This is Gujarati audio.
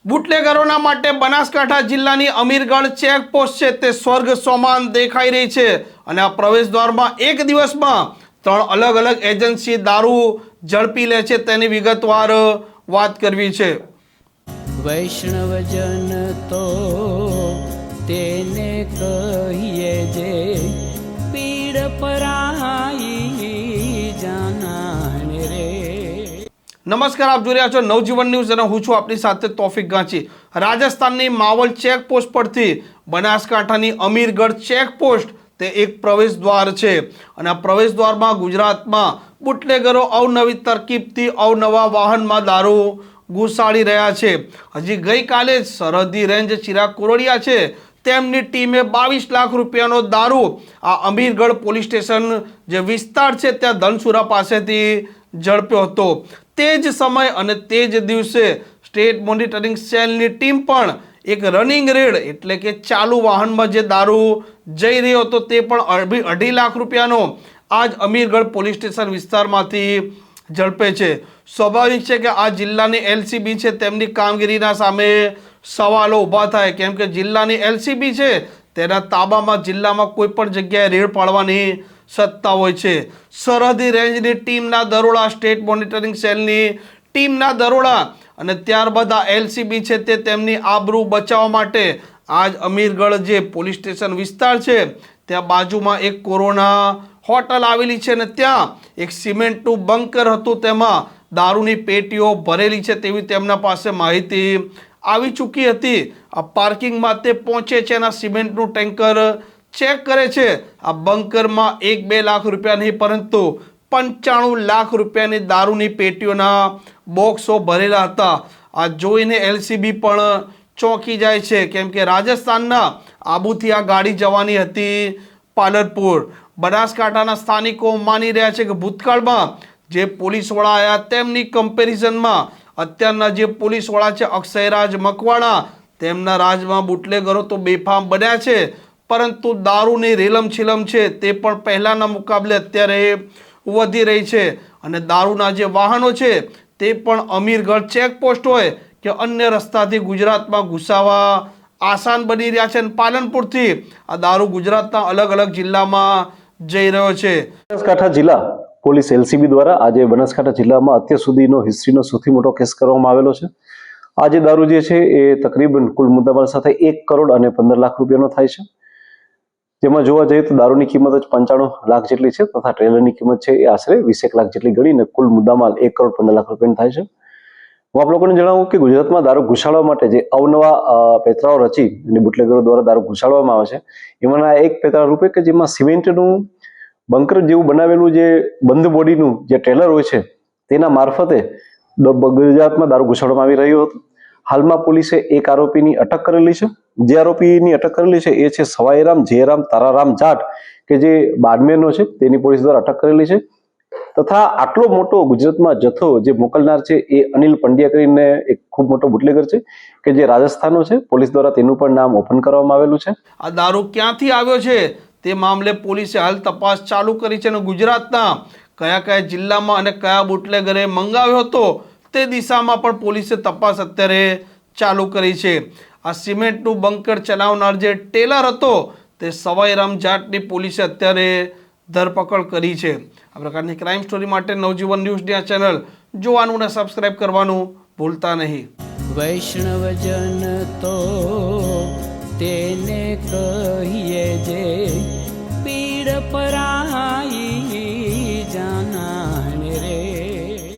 બુટલેગરોના માટે બનાસકાંઠા જિલ્લાની અમીરગઢ ચેકપોસ્ટ છે તે સ્વર્ગ સમાન દેખાઈ રહી છે અને આ પ્રવેશ દ્વારમાં એક દિવસમાં 3 અલગ અલગ એજન્સી દારૂ ઝડપી લે છે તેની વિગતવાર વાત કરવી છે। વૈષ્ણવજન તો તેને કહીએ જે પીડ પરાઈ જાનાને રે। નમસ્કાર, આપ જોઈ રહ્યા છો નવજીવન ન્યૂઝ અને હું છું આપની સાથે તોફિક ગાંચી। રાજસ્થાનની માવલ ચેકપોસ્ટ પરથી બનાસકાંઠાની અમીરગઢ ચેકપોસ્ટ તે એક પ્રવેશ દ્વાર છે અને આ પ્રવેશ દ્વારમાં ગુજરાતમાં બુટલેગરો અવનવી તરકીબથી અવનવા વાહનમાં દારૂ ઘુસાડી રહ્યા છે। હજી ગઈકાલે જ સરહદી રેન્જ ચિરાગ કોરડિયા છે તેમની ટીમે 22 લાખ રૂપિયાનો દારૂ આ અમીરગઢ પોલીસ સ્ટેશન જે વિસ્તાર છે ત્યાં ધનસુરા પાસેથી ઝડપ્યો હતો। તે જ સમય અને તે જ દિવસે સ્ટેટ મોનિટરિંગ સેલની ટીમ પણ એક રનિંગ રેડ એટલે કે ચાલુ વાહનમાં જે દારૂ જઈ રહ્યો હતો તે પણ 2.5 લાખ રૂપિયાનો આજ અમીરગઢ પોલીસ સ્ટેશન વિસ્તારમાંથી ઝડપે છે। સ્વાભાવિક છે કે આ જિલ્લાની એલસીબી છે તેમની કામગીરીના સામે સવાલો ઊભા થાય, કેમ કે જિલ્લાની એલસીબી છે તેના તાબામાં જિલ્લામાં કોઈ પણ જગ્યાએ રેડ પાડવાની સત્તા હોય છે। સરહદી રેન્જની ટીમના દરોડા, સ્ટેટ મોનિટરિંગ સેલની ટીમના દરોડા અને ત્યારબાદ આ એલસીબી છે તે તેમની આબરૂ બચાવવા માટે આજ અમીરગઢ જે પોલીસ સ્ટેશન વિસ્તાર છે ત્યાં બાજુમાં એક કોરોના હોટલ આવેલી છે અને ત્યાં એક સિમેન્ટનું બંકર હતું, તેમાં દારૂની પેટીઓ ભરેલી છે તેવી તેમના પાસે માહિતી આવી ચૂકી હતી। આ પાર્કિંગમાં તે પહોંચે છે અને સિમેન્ટનું ટેન્કર ચેક કરે છે। આ બંકરમાં 1-2 લાખ રૂપિયા નહીં પરંતુ 95 લાખ રૂપિયાની દારૂની પેટીઓના બોક્સો ભરેલા હતા। આ જોઈને એલસીબી પણ ચોંકી જાય છે, કેમ કે રાજસ્થાનના આબુથી આ ગાડી જવાની હતી પાલનપુર। બનાસકાંઠાના સ્થાનિકો માની રહ્યા છે કે ભૂતકાળમાં જે પોલીસવાળા આવ્યા તેમની કમ્પેરિઝનમાં અત્યારના જે પોલીસવાળા છે અક્ષયરાજ મકવાણા તેમના રાજમાં બુટલેગરો તો બેફામ બન્યા છે, પરંતુ દારૂની રેલમછીલમ છે તે પણ પહેલાંના મુકાબલે અત્યારે વધી રહી છે અને દારૂના જે વાહનો છે તે પણ અમીરગઢ ચેકપોસ્ટ હોય કે અન્ય રસ્તાથી ગુજરાતમાં ઘૂસાવા આસાન બની રહ્યા છે અને પાલનપુરથી આ દારૂ ગુજરાતના અલગ અલગ જિલ્લામાં જઈ રહ્યો છે। બનાસકાંઠા જિલ્લા પોલીસ એલસીબી દ્વારા આજે બનાસકાંઠા જિલ્લામાં અત્યાર સુધીનો હિસ્ટ્રીનો સૌથી મોટો કેસ કરવામાં આવેલો છે। આ જે દારૂ જે છે એ તકરીબન કુલ મુદ્દામાલ સાથે 1 કરોડ અને 15 લાખ રૂપિયાનો થાય છે, જેમાં જોવા જઈએ તો દારૂની કિંમત જ 95 લાખ જેટલી છે તથા ટ્રેલરની કિંમત છે એ આશરે 20 લાખ જેટલી ગણીને કુલ મુદ્દામાલ 1 કરોડ 15 લાખ રૂપિયાનો થાય છે। હું આપ લોકોને જણાવું કે ગુજરાતમાં દારૂ ઘુસાડવા માટે જે અવનવા પેતરાઓ રચી અને બુટલેગરો દ્વારા દારૂ ઘુસાડવામાં આવે છે એમાંના એક પેતરા રૂપે કે જેમાં સિમેન્ટનું બંકર જેવું બનાવેલું જે બંધ બોડીનું જે ટ્રેલર હોય છે તેના મારફતે ગુજરાતમાં દારૂ ઘુસાડવામાં આવી રહ્યો હતો। હાલમાં પોલીસે એક આરોપીની અટક કરેલી છે। જે આરોપીની અટક કરેલી છે એ છે સવાઈરામ જયરામ તારારામ જાટ કે જે બાડમેરનો છે, તેની પોલીસ દ્વારા અટક કરેલી છે। તથા આટલો મોટો ગુજરાતમાં જથ્થો જે મોકલનાર છે એ અનિલ પંડ્યા કરીને એક ખૂબ મોટો બુટલેગર છે કે જે રાજસ્થાનનો છે। પોલીસ દ્વારા તેનું પણ નામ ઓપન કરવામાં આવેલું છે। આ દારૂ ક્યાંથી આવ્યો છે તે મામલે પોલીસે હાલ તપાસ ચાલુ કરી છે અને ગુજરાતના કયા કયા જિલ્લામાં અને કયા બુટલેગરે મંગાવ્યો હતો તે દિશામાં પણ પોલીસે તપાસ અત્યારે ચાલુ કરી છે। આ સિમેન્ટનું બંકર ચલાવનાર જે ટેલર હતો તે સવાઈરામ જાટની પોલીસે અત્યારે ધરપકડ કરી છે। આ પ્રકારની ક્રાઇમ સ્ટોરી માટે નવજીવન ન્યૂઝની આ ચેનલ જોવાનું અને સબસ્ક્રાઇબ કરવાનું ભૂલતા નહીં। વૈષ્ણવજન તો તેને કહીએ જે પીડ પરા